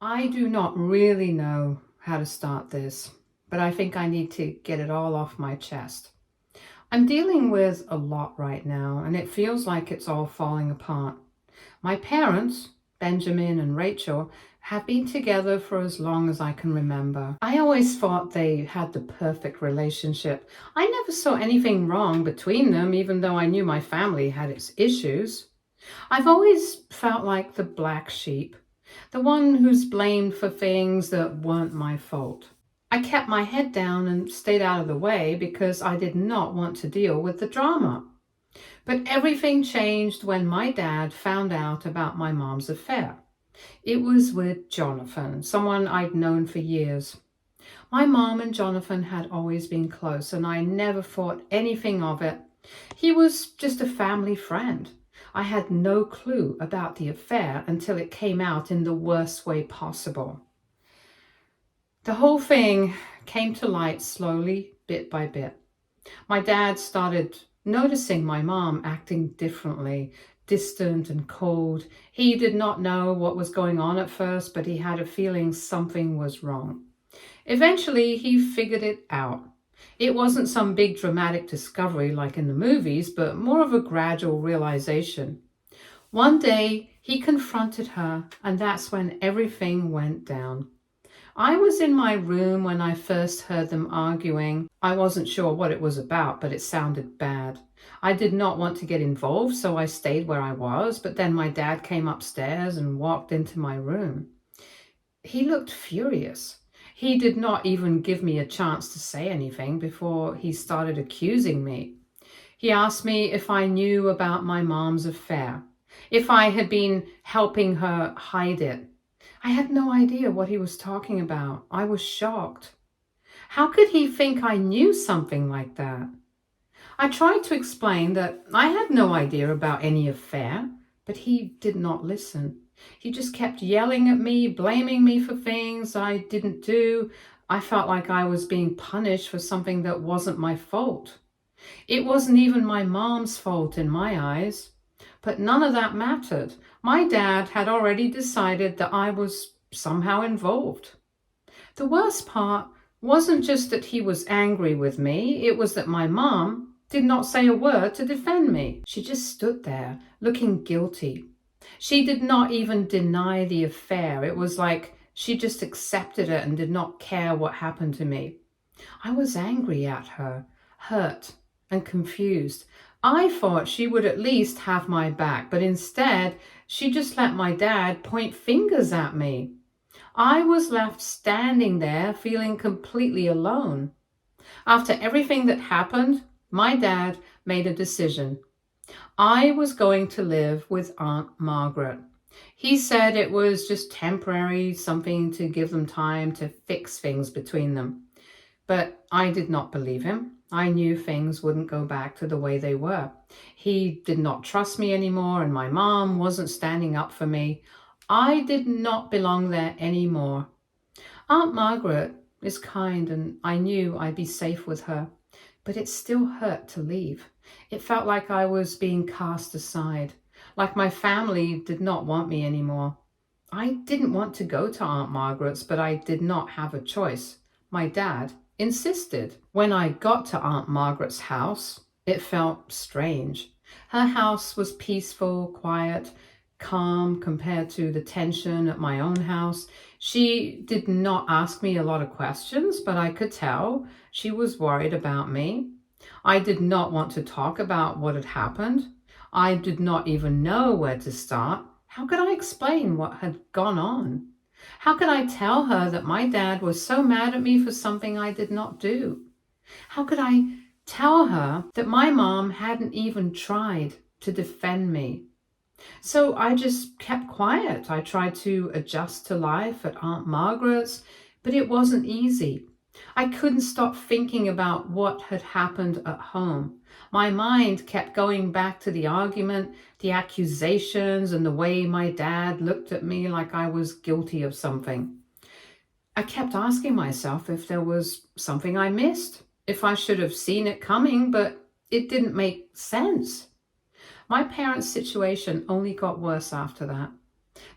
I do not really know how to start this, but I think I need to get it all off my chest. I'm dealing with a lot right now, and it feels like it's all falling apart. My parents, Benjamin and Rachel, have been together for as long as I can remember. I always thought they had the perfect relationship. I never saw anything wrong between them, even though I knew my family had its issues. I've always felt like the black sheep, the one who's blamed for things that weren't my fault. I kept my head down and stayed out of the way because I did not want to deal with the drama. But everything changed when my dad found out about my mom's affair. It was with Jonathan, someone I'd known for years. My mom and Jonathan had always been close, and I never thought anything of it. He was just a family friend. I had no clue about the affair until it came out in the worst way possible. The whole thing came to light slowly, bit by bit. My dad started noticing my mom acting differently, distant and cold. He did not know what was going on at first, but he had a feeling something was wrong. Eventually, he figured it out. It wasn't some big dramatic discovery like in the movies, but more of a gradual realization. One day, he confronted her, and that's when everything went down. I was in my room when I first heard them arguing. I wasn't sure what it was about, but it sounded bad. I did not want to get involved, so I stayed where I was, but then my dad came upstairs and walked into my room. He looked furious. He did not even give me a chance to say anything before he started accusing me. He asked me if I knew about my mom's affair, if I had been helping her hide it. I had no idea what he was talking about. I was shocked. How could he think I knew something like that? I tried to explain that I had no idea about any affair, but he did not listen. He just kept yelling at me, blaming me for things I didn't do. I felt like I was being punished for something that wasn't my fault. It wasn't even my mom's fault in my eyes. But none of that mattered. My dad had already decided that I was somehow involved. The worst part wasn't just that he was angry with me, it was that my mom did not say a word to defend me. She just stood there, looking guilty. She did not even deny the affair. It was like she just accepted it and did not care what happened to me. I was angry at her, hurt and confused. I thought she would at least have my back, but instead, she just let my dad point fingers at me. I was left standing there feeling completely alone. After everything that happened, my dad made a decision. I was going to live with Aunt Margaret. He said it was just temporary, something to give them time to fix things between them. But I did not believe him. I knew things wouldn't go back to the way they were. He did not trust me anymore, and my mom wasn't standing up for me. I did not belong there anymore. Aunt Margaret is kind, and I knew I'd be safe with her. But it still hurt to leave. It felt like I was being cast aside, like my family did not want me anymore. I didn't want to go to Aunt Margaret's, but I did not have a choice. My dad insisted. When I got to Aunt Margaret's house, it felt strange. Her house was peaceful, quiet, calm compared to the tension at my own house. She did not ask me a lot of questions, but I could tell she was worried about me. I did not want to talk about what had happened. I did not even know where to start. How could I explain what had gone on? How could I tell her that my dad was so mad at me for something I did not do? How could I tell her that my mom hadn't even tried to defend me? So I just kept quiet. I tried to adjust to life at Aunt Margaret's, but it wasn't easy. I couldn't stop thinking about what had happened at home. My mind kept going back to the argument, the accusations, and the way my dad looked at me like I was guilty of something. I kept asking myself if there was something I missed, if I should have seen it coming, but it didn't make sense. My parents' situation only got worse after that.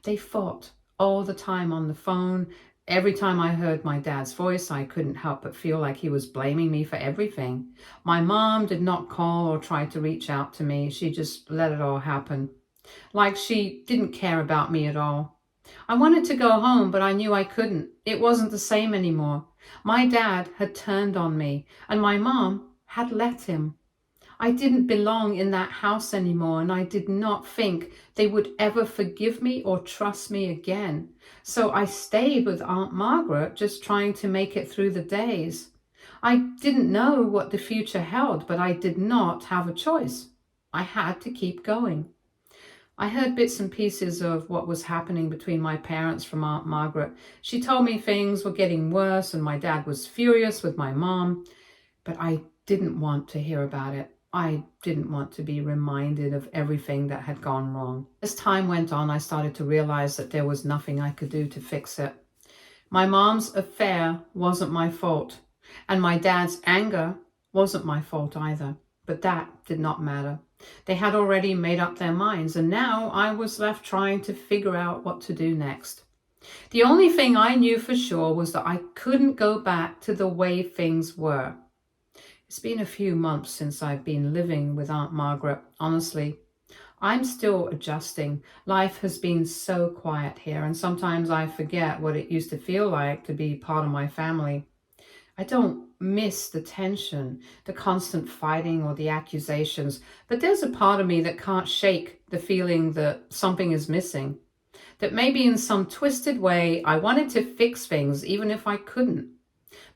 They fought all the time on the phone. Every time I heard my dad's voice, I couldn't help but feel like he was blaming me for everything. My mom did not call or try to reach out to me. She just let it all happen, like she didn't care about me at all. I wanted to go home, but I knew I couldn't. It wasn't the same anymore. My dad had turned on me, and my mom had let him. I didn't belong in that house anymore, and I did not think they would ever forgive me or trust me again. So I stayed with Aunt Margaret, just trying to make it through the days. I didn't know what the future held, but I did not have a choice. I had to keep going. I heard bits and pieces of what was happening between my parents from Aunt Margaret. She told me things were getting worse and my dad was furious with my mom, but I didn't want to hear about it. I didn't want to be reminded of everything that had gone wrong. As time went on, I started to realize that there was nothing I could do to fix it. My mom's affair wasn't my fault, and my dad's anger wasn't my fault either. But that did not matter. They had already made up their minds, and now I was left trying to figure out what to do next. The only thing I knew for sure was that I couldn't go back to the way things were. It's been a few months since I've been living with Aunt Margaret. Honestly, I'm still adjusting. Life has been so quiet here, and sometimes I forget what it used to feel like to be part of my family. I don't miss the tension, the constant fighting or the accusations, but there's a part of me that can't shake the feeling that something is missing, that maybe in some twisted way I wanted to fix things even if I couldn't.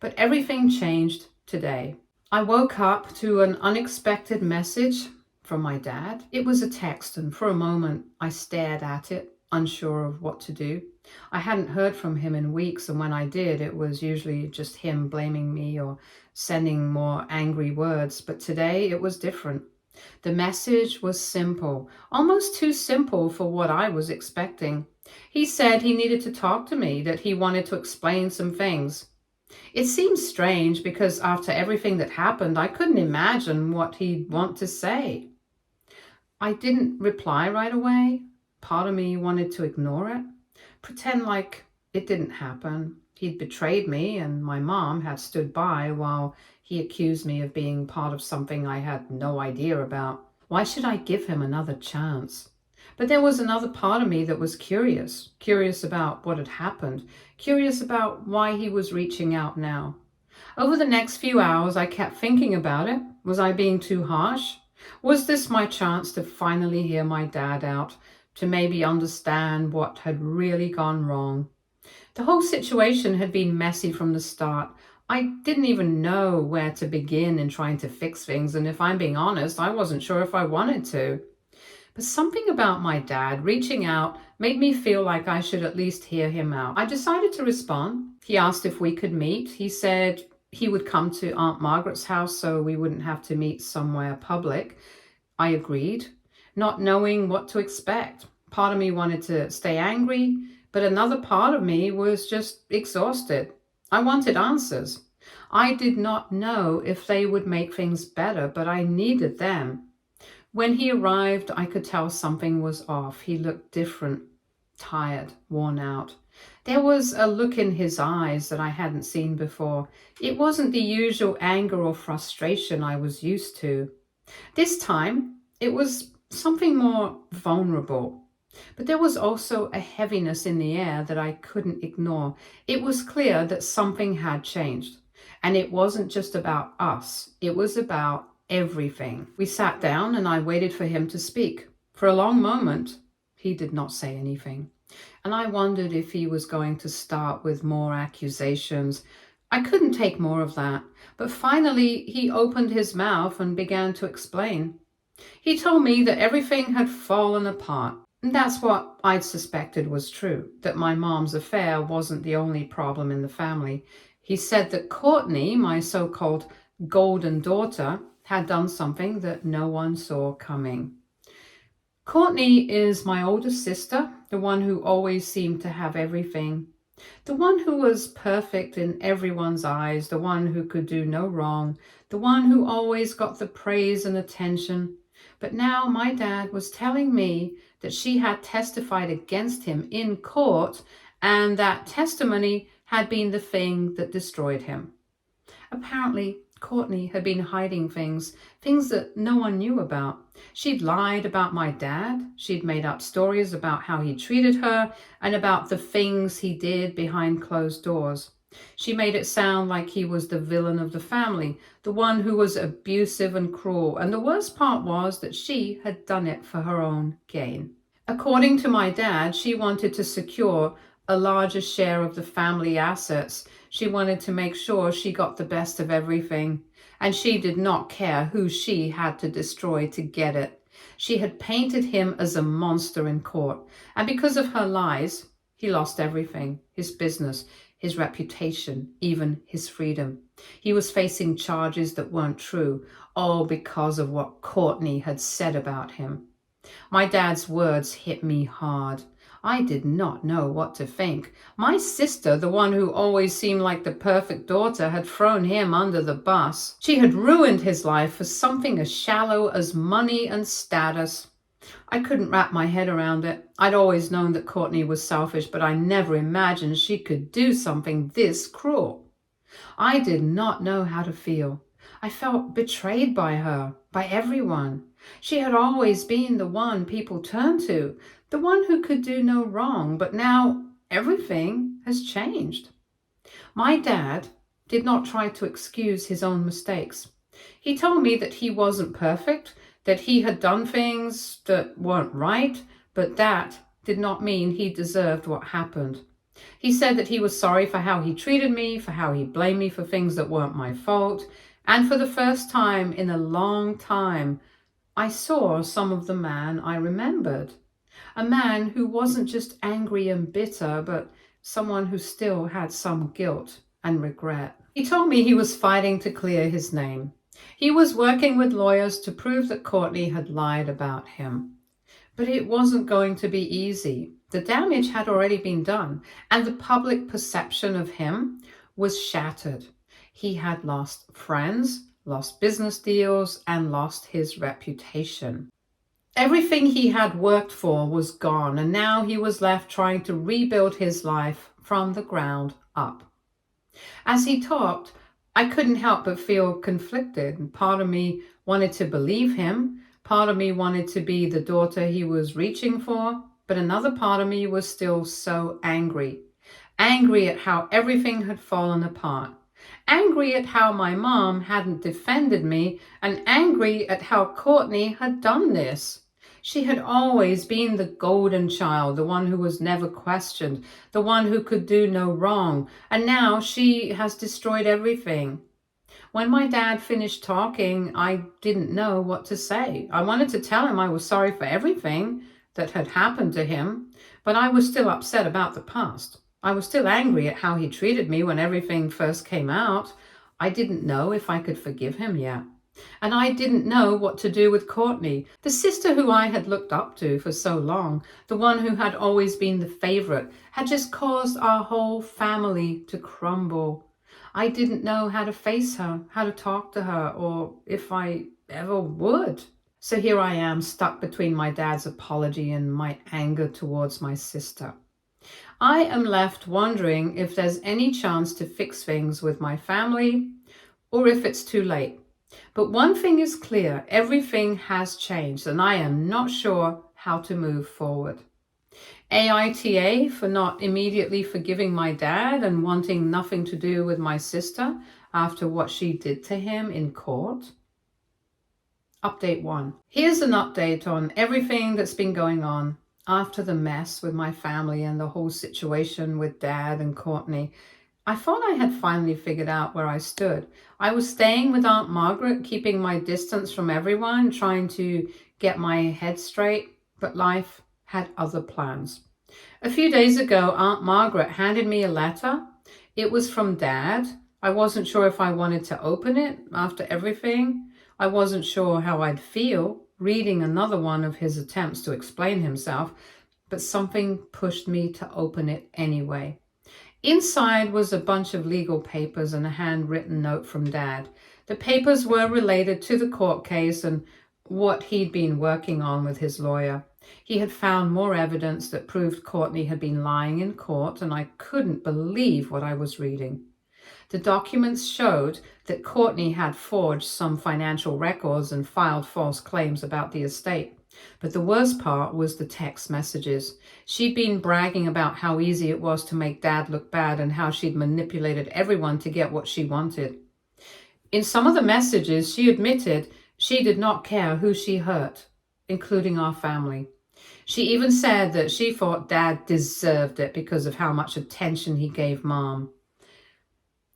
But everything changed today. I woke up to an unexpected message from my dad. It was a text, and for a moment I stared at it, unsure of what to do. I hadn't heard from him in weeks, and when I did, it was usually just him blaming me or sending more angry words. But today it was different. The message was simple, almost too simple for what I was expecting. He said he needed to talk to me, that he wanted to explain some things. It seems strange because after everything that happened, I couldn't imagine what he'd want to say. I didn't reply right away. Part of me wanted to ignore it, pretend like it didn't happen. He'd betrayed me, and my mom had stood by while he accused me of being part of something I had no idea about. Why should I give him another chance? But there was another part of me that was curious about what had happened, curious about why he was reaching out now. Over the next few hours, I kept thinking about it. Was I being too harsh? Was this my chance to finally hear my dad out, to maybe understand what had really gone wrong? The whole situation had been messy from the start. I didn't even know where to begin in trying to fix things, and if I'm being honest, I wasn't sure if I wanted to. But something about my dad reaching out made me feel like I should at least hear him out. I decided to respond. He asked if we could meet. He said he would come to Aunt Margaret's house so we wouldn't have to meet somewhere public. I agreed, not knowing what to expect. Part of me wanted to stay angry, but another part of me was just exhausted. I wanted answers. I did not know if they would make things better, but I needed them. When he arrived, I could tell something was off. He looked different, tired, worn out. There was a look in his eyes that I hadn't seen before. It wasn't the usual anger or frustration I was used to. This time, it was something more vulnerable. But there was also a heaviness in the air that I couldn't ignore. It was clear that something had changed. And it wasn't just about us. It was about everything. We sat down and I waited for him to speak. For a long moment, he did not say anything. And I wondered if he was going to start with more accusations. I couldn't take more of that. But finally, he opened his mouth and began to explain. He told me that everything had fallen apart. And that's what I'd suspected was true, that my mom's affair wasn't the only problem in the family. He said that Courtney, my so-called golden daughter, had done something that no one saw coming. Courtney is my older sister, the one who always seemed to have everything, the one who was perfect in everyone's eyes, the one who could do no wrong, the one who always got the praise and attention. But now my dad was telling me that she had testified against him in court, and that testimony had been the thing that destroyed him. Apparently, Courtney had been hiding things that no one knew about. She'd lied about my dad. She'd made up stories about how he treated her and about the things he did behind closed doors. She made it sound like he was the villain of the family, the one who was abusive and cruel, and the worst part was that she had done it for her own gain. According to my dad, she wanted to secure a larger share of the family assets. She wanted to make sure she got the best of everything, and she did not care who she had to destroy to get it. She had painted him as a monster in court, and because of her lies, he lost everything: his business, his reputation, even his freedom. He was facing charges that weren't true, all because of what Courtney had said about him. My dad's words hit me hard. I did not know what to think. My sister, the one who always seemed like the perfect daughter, had thrown him under the bus. She had ruined his life for something as shallow as money and status. I couldn't wrap my head around it. I'd always known that Courtney was selfish, but I never imagined she could do something this cruel. I did not know how to feel. I felt betrayed by her, by everyone. She had always been the one people turned to, the one who could do no wrong, but now everything has changed. My dad did not try to excuse his own mistakes. He told me that he wasn't perfect, that he had done things that weren't right, but that did not mean he deserved what happened. He said that he was sorry for how he treated me, for how he blamed me for things that weren't my fault, and for the first time in a long time, I saw some of the man I remembered. A man who wasn't just angry and bitter, but someone who still had some guilt and regret. He told me he was fighting to clear his name. He was working with lawyers to prove that Courtney had lied about him. But it wasn't going to be easy. The damage had already been done, and the public perception of him was shattered. He had lost friends, lost business deals, and lost his reputation. Everything he had worked for was gone, and now he was left trying to rebuild his life from the ground up. As he talked, I couldn't help but feel conflicted. Part of me wanted to believe him. Part of me wanted to be the daughter he was reaching for. But another part of me was still so angry. Angry at how everything had fallen apart. Angry at how my mom hadn't defended me, and angry at how Courtney had done this. She had always been the golden child, the one who was never questioned, the one who could do no wrong, and now she has destroyed everything. When my dad finished talking, I didn't know what to say. I wanted to tell him I was sorry for everything that had happened to him, but I was still upset about the past. I was still angry at how he treated me when everything first came out. I didn't know if I could forgive him yet. And I didn't know what to do with Courtney, the sister who I had looked up to for so long, the one who had always been the favorite, had just caused our whole family to crumble. I didn't know how to face her, how to talk to her, or if I ever would. So here I am, stuck between my dad's apology and my anger towards my sister. I am left wondering if there's any chance to fix things with my family, or if it's too late. But one thing is clear, everything has changed, and I am not sure how to move forward. AITA for not immediately forgiving my dad and wanting nothing to do with my sister after what she did to him in court. Update 1. Here's an update on everything that's been going on after the mess with my family and the whole situation with Dad and Courtney. I thought I had finally figured out where I stood. I was staying with Aunt Margaret, keeping my distance from everyone, trying to get my head straight, but life had other plans. A few days ago, Aunt Margaret handed me a letter. It was from Dad. I wasn't sure if I wanted to open it after everything. I wasn't sure how I'd feel reading another one of his attempts to explain himself, but something pushed me to open it anyway. Inside was a bunch of legal papers and a handwritten note from Dad. The papers were related to the court case and what he'd been working on with his lawyer. He had found more evidence that proved Courtney had been lying in court, and I couldn't believe what I was reading. The documents showed that Courtney had forged some financial records and filed false claims about the estate. But the worst part was the text messages. She'd been bragging about how easy it was to make Dad look bad and how she'd manipulated everyone to get what she wanted. In some of the messages, she admitted she did not care who she hurt, including our family. She even said that she thought Dad deserved it because of how much attention he gave Mom.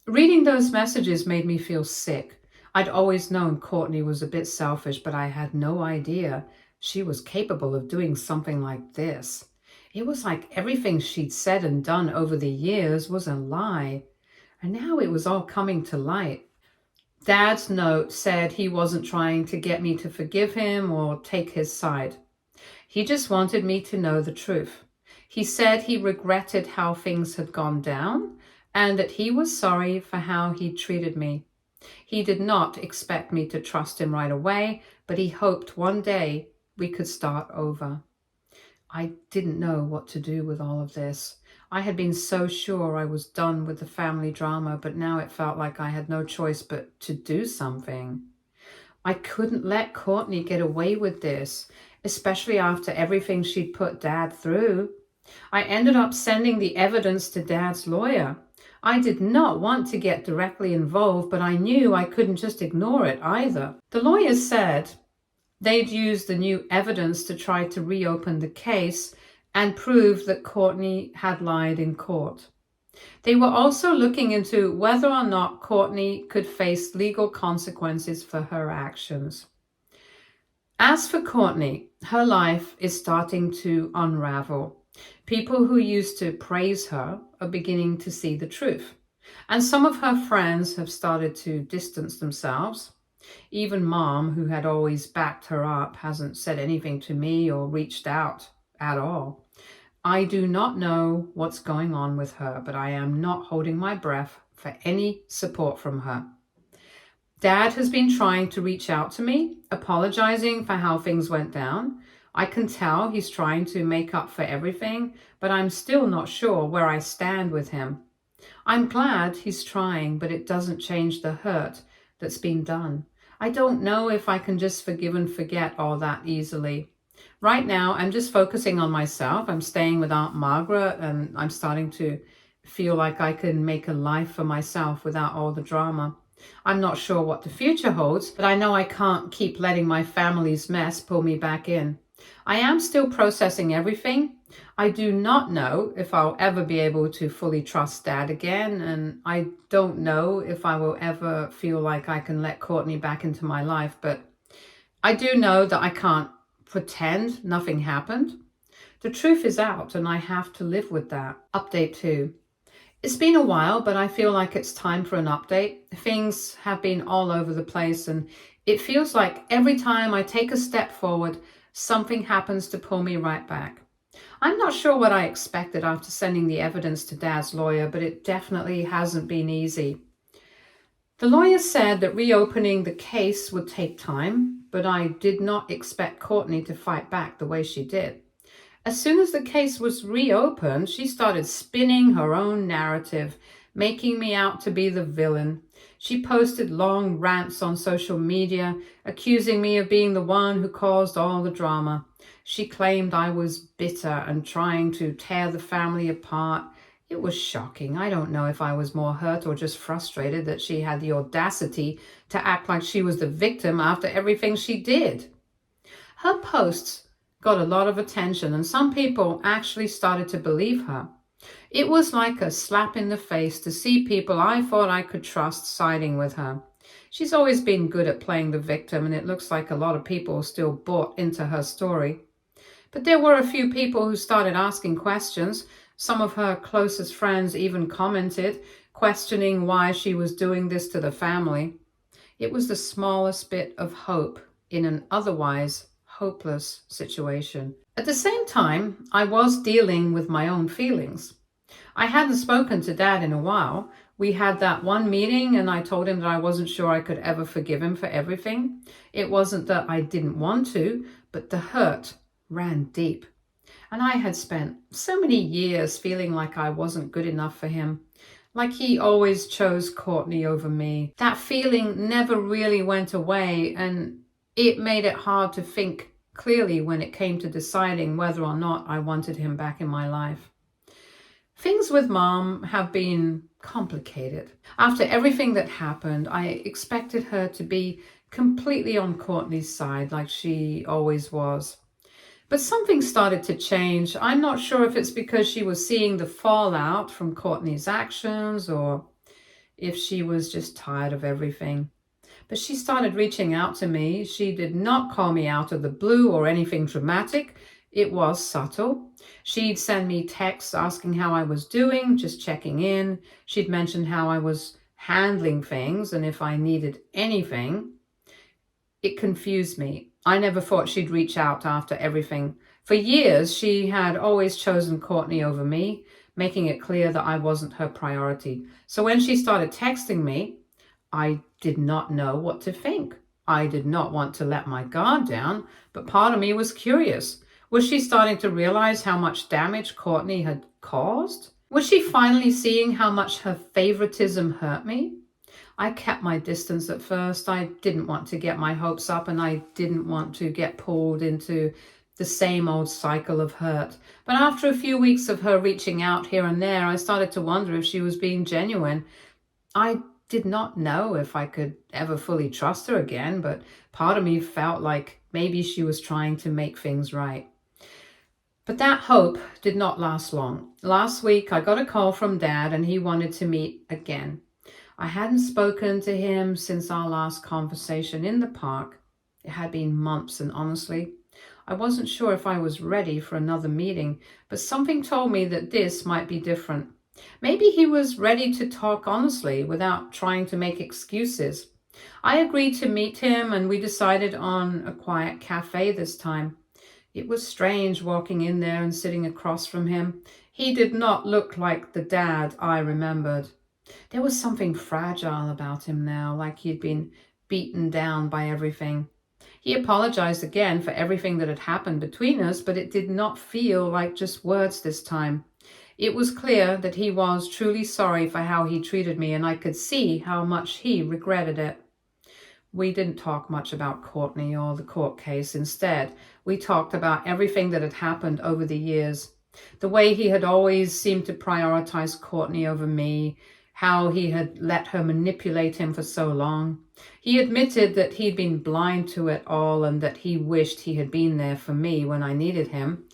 Reading those messages made me feel sick. I'd always known Courtney was a bit selfish, but I had no idea she was capable of doing something like this. It was like everything she'd said and done over the years was a lie, and now it was all coming to light. Dad's note said he wasn't trying to get me to forgive him or take his side. He just wanted me to know the truth. He said he regretted how things had gone down and that he was sorry for how he treated me. He did not expect me to trust him right away, but he hoped one day we could start over. I didn't know what to do with all of this. I had been so sure I was done with the family drama, but now it felt like I had no choice but to do something. I couldn't let Courtney get away with this, especially after everything she'd put Dad through. I ended up sending the evidence to Dad's lawyer. I did not want to get directly involved, but I knew I couldn't just ignore it either. The lawyers said they'd use the new evidence to try to reopen the case and prove that Courtney had lied in court. They were also looking into whether or not Courtney could face legal consequences for her actions. As for Courtney, her life is starting to unravel. People who used to praise her are beginning to see the truth. And some of her friends have started to distance themselves. Even Mom, who had always backed her up, hasn't said anything to me or reached out at all. I do not know what's going on with her, but I am not holding my breath for any support from her. Dad has been trying to reach out to me, apologizing for how things went down. I can tell he's trying to make up for everything, but I'm still not sure where I stand with him. I'm glad he's trying, but it doesn't change the hurt that's been done. I don't know if I can just forgive and forget all that easily. Right now, I'm just focusing on myself. I'm staying with Aunt Margaret, and I'm starting to feel like I can make a life for myself without all the drama. I'm not sure what the future holds, but I know I can't keep letting my family's mess pull me back in. I am still processing everything. I do not know if I'll ever be able to fully trust Dad again, and I don't know if I will ever feel like I can let Courtney back into my life, but I do know that I can't pretend nothing happened. The truth is out, and I have to live with that. Update 2. It's been a while, but I feel like it's time for an update. Things have been all over the place, and it feels like every time I take a step forward, something happens to pull me right back. I'm not sure what I expected after sending the evidence to Dad's lawyer, but it definitely hasn't been easy. The lawyer said that reopening the case would take time, but I did not expect Courtney to fight back the way she did. As soon as the case was reopened, she started spinning her own narrative, making me out to be the villain. She posted long rants on social media, accusing me of being the one who caused all the drama. She claimed I was bitter and trying to tear the family apart. It was shocking. I don't know if I was more hurt or just frustrated that she had the audacity to act like she was the victim after everything she did. Her posts got a lot of attention, and some people actually started to believe her. It was like a slap in the face to see people I thought I could trust siding with her. She's always been good at playing the victim, and it looks like a lot of people still bought into her story. But there were a few people who started asking questions. Some of her closest friends even commented, questioning why she was doing this to the family. It was the smallest bit of hope in an otherwise hopeless situation. At the same time, I was dealing with my own feelings. I hadn't spoken to Dad in a while. We had that one meeting, and I told him that I wasn't sure I could ever forgive him for everything. It wasn't that I didn't want to, but the hurt ran deep. And I had spent so many years feeling like I wasn't good enough for him, like he always chose Courtney over me. That feeling never really went away, and it made it hard to think clearly when it came to deciding whether or not I wanted him back in my life. Things with Mom have been complicated. After everything that happened, I expected her to be completely on Courtney's side like she always was. But something started to change. I'm not sure if it's because she was seeing the fallout from Courtney's actions or if she was just tired of everything. But she started reaching out to me. She did not call me out of the blue or anything dramatic. It was subtle. She'd send me texts asking how I was doing, just checking in. She'd mention how I was handling things and if I needed anything. It confused me. I never thought she'd reach out after everything. For years, she had always chosen Courtney over me, making it clear that I wasn't her priority. So when she started texting me, I did not know what to think. I did not want to let my guard down, but part of me was curious. Was she starting to realize how much damage Courtney had caused? Was she finally seeing how much her favoritism hurt me? I kept my distance at first. I didn't want to get my hopes up, and I didn't want to get pulled into the same old cycle of hurt. But after a few weeks of her reaching out here and there, I started to wonder if she was being genuine. I did not know if I could ever fully trust her again, but part of me felt like maybe she was trying to make things right. But that hope did not last long. Last week, I got a call from Dad, and he wanted to meet again. I hadn't spoken to him since our last conversation in the park. It had been months, and honestly, I wasn't sure if I was ready for another meeting, but something told me that this might be different. Maybe he was ready to talk honestly without trying to make excuses. I agreed to meet him, and we decided on a quiet cafe this time. It was strange walking in there and sitting across from him. He did not look like the Dad I remembered. There was something fragile about him now, like he'd been beaten down by everything. He apologized again for everything that had happened between us, but it did not feel like just words this time. It was clear that he was truly sorry for how he treated me, and I could see how much he regretted it. We didn't talk much about Courtney or the court case. Instead, we talked about everything that had happened over the years. The way he had always seemed to prioritize Courtney over me, how he had let her manipulate him for so long. He admitted that he'd been blind to it all and that he wished he had been there for me when I needed him.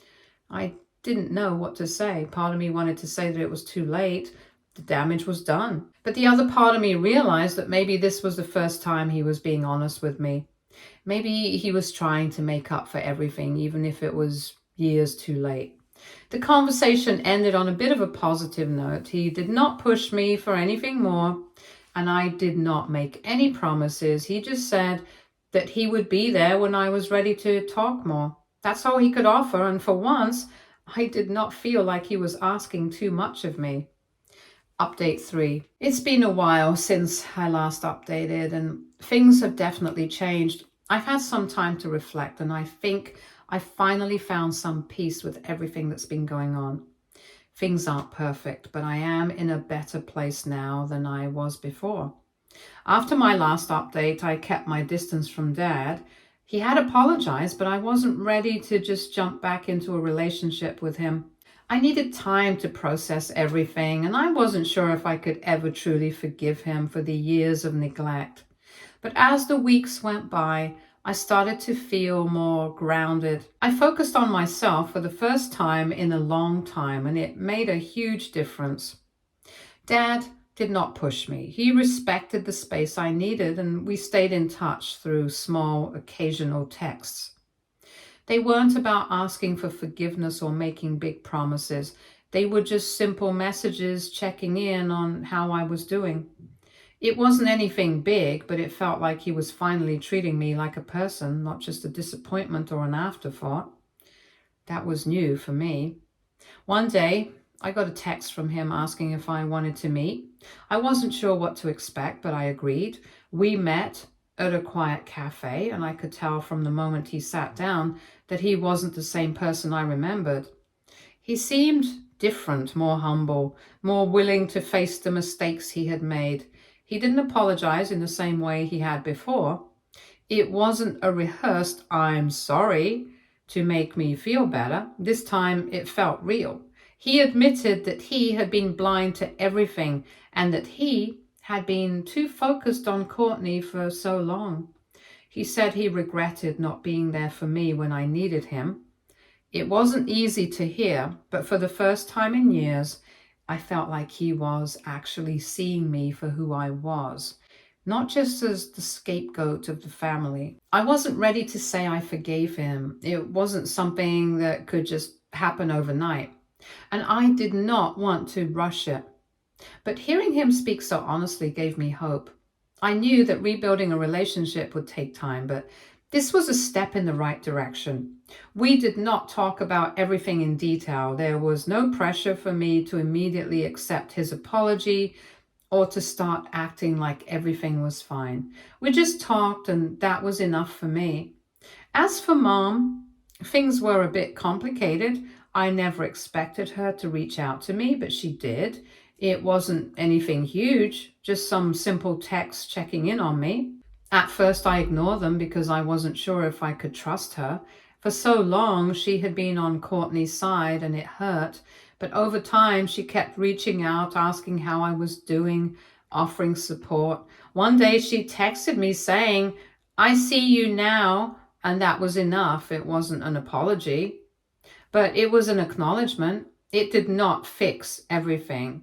I didn't know what to say. Part of me wanted to say that it was too late. The damage was done. But the other part of me realized that maybe this was the first time he was being honest with me. Maybe he was trying to make up for everything, even if it was years too late. The conversation ended on a bit of a positive note. He did not push me for anything more, and I did not make any promises. He just said that he would be there when I was ready to talk more. That's all he could offer, and for once, I did not feel like he was asking too much of me. Update 3. It's been a while since I last updated, and things have definitely changed. I've had some time to reflect, and I think I finally found some peace with everything that's been going on. Things aren't perfect, but I am in a better place now than I was before. After my last update, I kept my distance from Dad. He had apologized, but I wasn't ready to just jump back into a relationship with him. I needed time to process everything, and I wasn't sure if I could ever truly forgive him for the years of neglect. But as the weeks went by, I started to feel more grounded. I focused on myself for the first time in a long time, and it made a huge difference. Dad did not push me. He respected the space I needed, and we stayed in touch through small, occasional texts. They weren't about asking for forgiveness or making big promises. They were just simple messages checking in on how I was doing. It wasn't anything big, but it felt like he was finally treating me like a person, not just a disappointment or an afterthought. That was new for me. One day, I got a text from him asking if I wanted to meet. I wasn't sure what to expect, but I agreed. We met at a quiet cafe, and I could tell from the moment he sat down that he wasn't the same person I remembered. He seemed different, more humble, more willing to face the mistakes he had made. He didn't apologize in the same way he had before. It wasn't a rehearsed "I'm sorry" to make me feel better. This time it felt real. He admitted that he had been blind to everything and that he had been too focused on Courtney for so long. He said he regretted not being there for me when I needed him. It wasn't easy to hear, but for the first time in years, I felt like he was actually seeing me for who I was, not just as the scapegoat of the family. I wasn't ready to say I forgave him. It wasn't something that could just happen overnight, and I did not want to rush it. But hearing him speak so honestly gave me hope. I knew that rebuilding a relationship would take time, but this was a step in the right direction. We did not talk about everything in detail. There was no pressure for me to immediately accept his apology or to start acting like everything was fine. We just talked, and that was enough for me. As for Mom, things were a bit complicated. I never expected her to reach out to me, but she did. It wasn't anything huge, just some simple texts checking in on me. At first I ignored them because I wasn't sure if I could trust her. For so long she had been on Courtney's side and it hurt, but over time she kept reaching out, asking how I was doing, offering support. One day she texted me saying, "I see you now," and that was enough. It wasn't an apology, but it was an acknowledgment. It did not fix everything,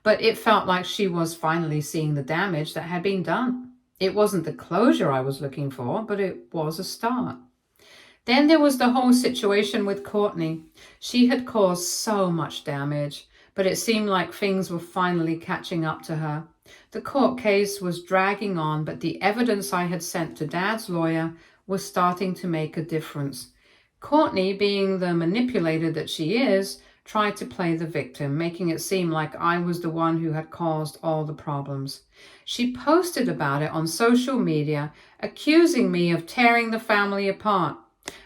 but it felt like she was finally seeing the damage that had been done. It wasn't the closure I was looking for, but it was a start. Then there was the whole situation with Courtney. She had caused so much damage, but it seemed like things were finally catching up to her. The court case was dragging on, but the evidence I had sent to Dad's lawyer was starting to make a difference. Courtney, being the manipulator that she is, tried to play the victim, making it seem like I was the one who had caused all the problems. She posted about it on social media, accusing me of tearing the family apart.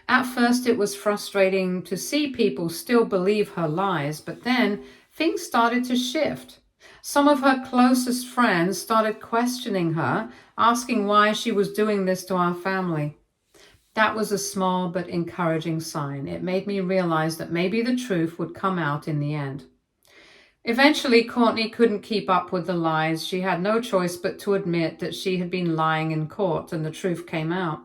At first, it was frustrating to see people still believe her lies, but then things started to shift. Some of her closest friends started questioning her, asking why she was doing this to our family. That was a small but encouraging sign. It made me realize that maybe the truth would come out in the end. Eventually, Courtney couldn't keep up with the lies. She had no choice but to admit that she had been lying in court, and the truth came out.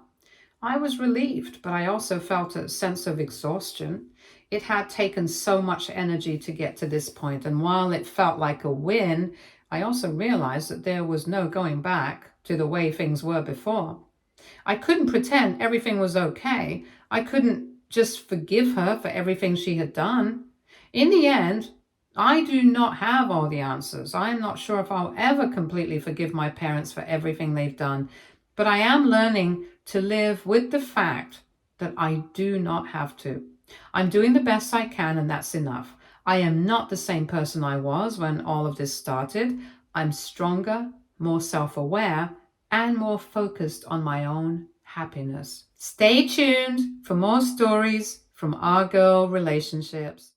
I was relieved, but I also felt a sense of exhaustion. It had taken so much energy to get to this point, and while it felt like a win, I also realized that there was no going back to the way things were before. I couldn't pretend everything was okay. I couldn't just forgive her for everything she had done. In the end, I do not have all the answers. I am not sure if I'll ever completely forgive my parents for everything they've done, but I am learning to live with the fact that I do not have to. I'm doing the best I can, and that's enough. I am not the same person I was when all of this started. I'm stronger, more self-aware, and more focused on my own happiness. Stay tuned for more stories from our girl relationships.